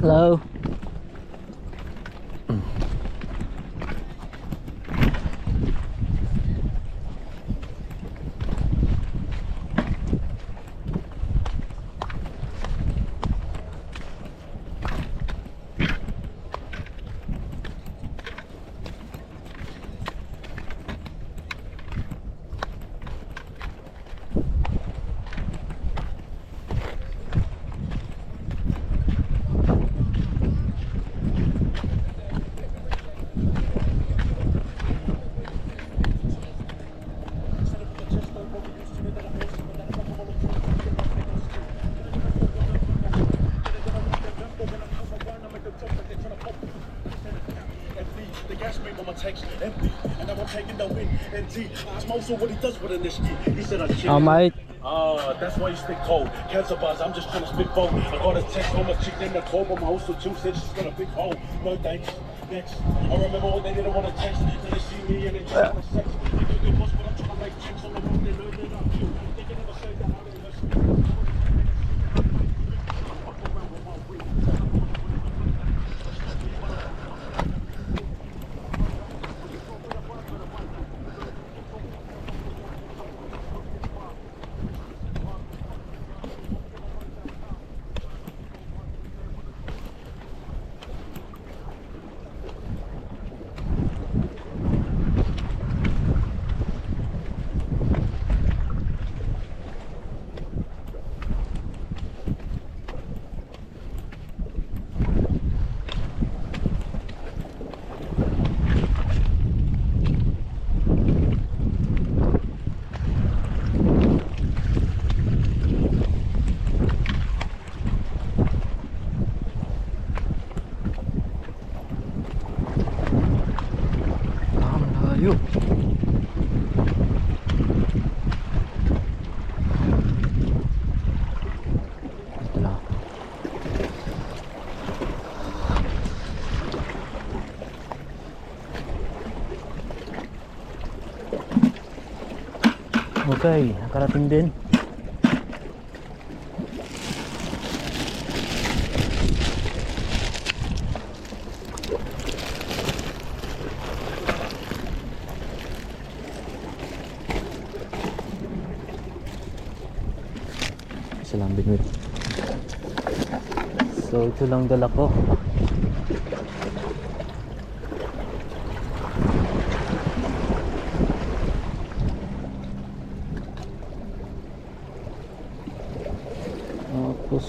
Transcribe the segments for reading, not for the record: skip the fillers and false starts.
Hello. Mate. That's why you stick cold. Cancer buzz, I'm just trying to spit bold. I got a text from a chick in the club, but my host too said she's got a big hole. No thanks. Next. I remember when they didn't want to text. Then they see me and they just want to sex. They do their best, but I'm trying to make checks on the road. They know they're not cute. They can never say that out of the Okay, nakarating din. Isa lang binwit. So ito lang dala ko. Tapos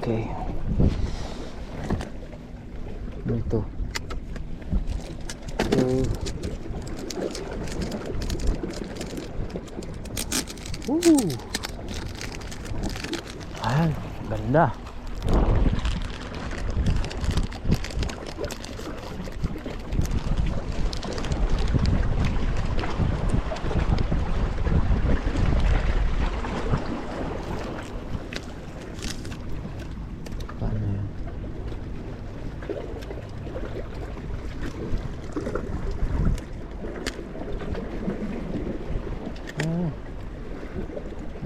okay. Ito. Ayan, ganda. Paano yan?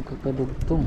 Kakadugtong.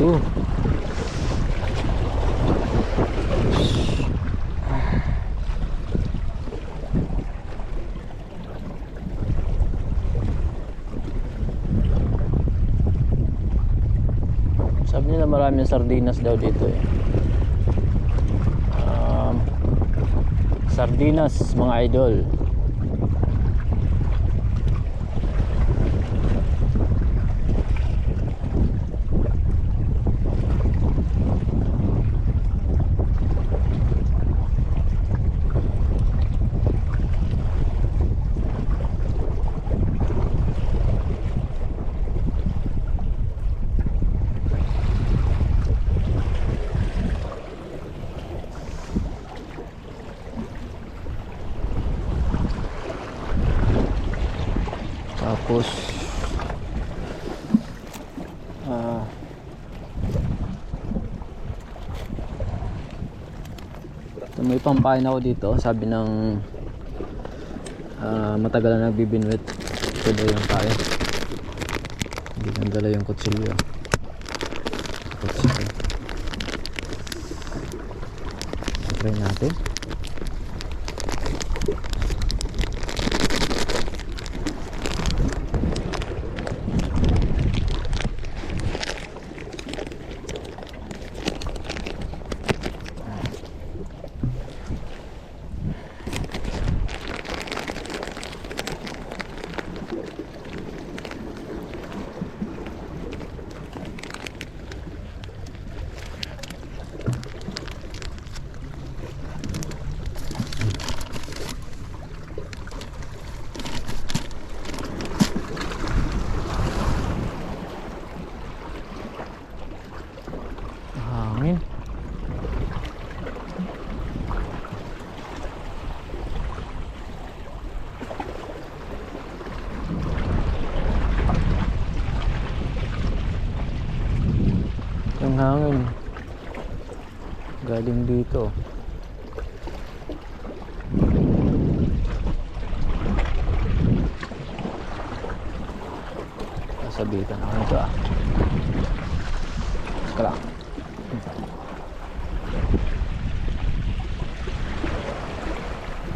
dito. Sabi nila maraming sardinas daw dito eh. Sardinas mga idol. Tapos may pampain ako dito, sabi ng matagal na nagbibinwit. Ito daw yung pain, hindi nang dala yung kutsilyo. Try natin. Hangin. Yung hangin galing dito. Sabitan ako nito ah. Teka lang.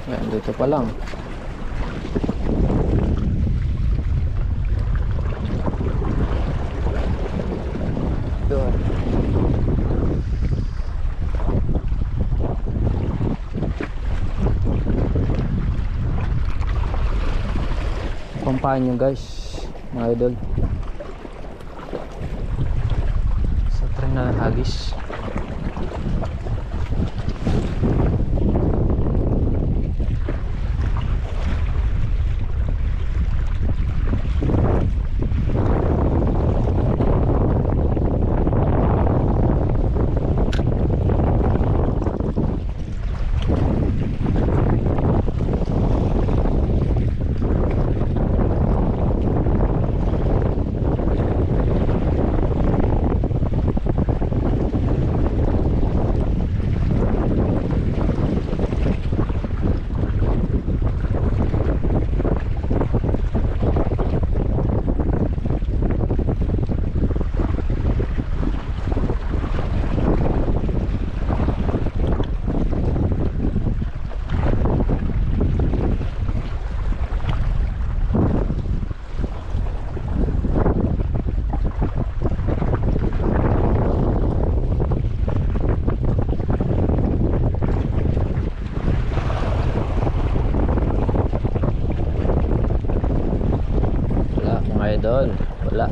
Yan, dito pa lang. Doon. Pampahan nyo guys, mga idol. Sa tren na hagis. Idol, wala.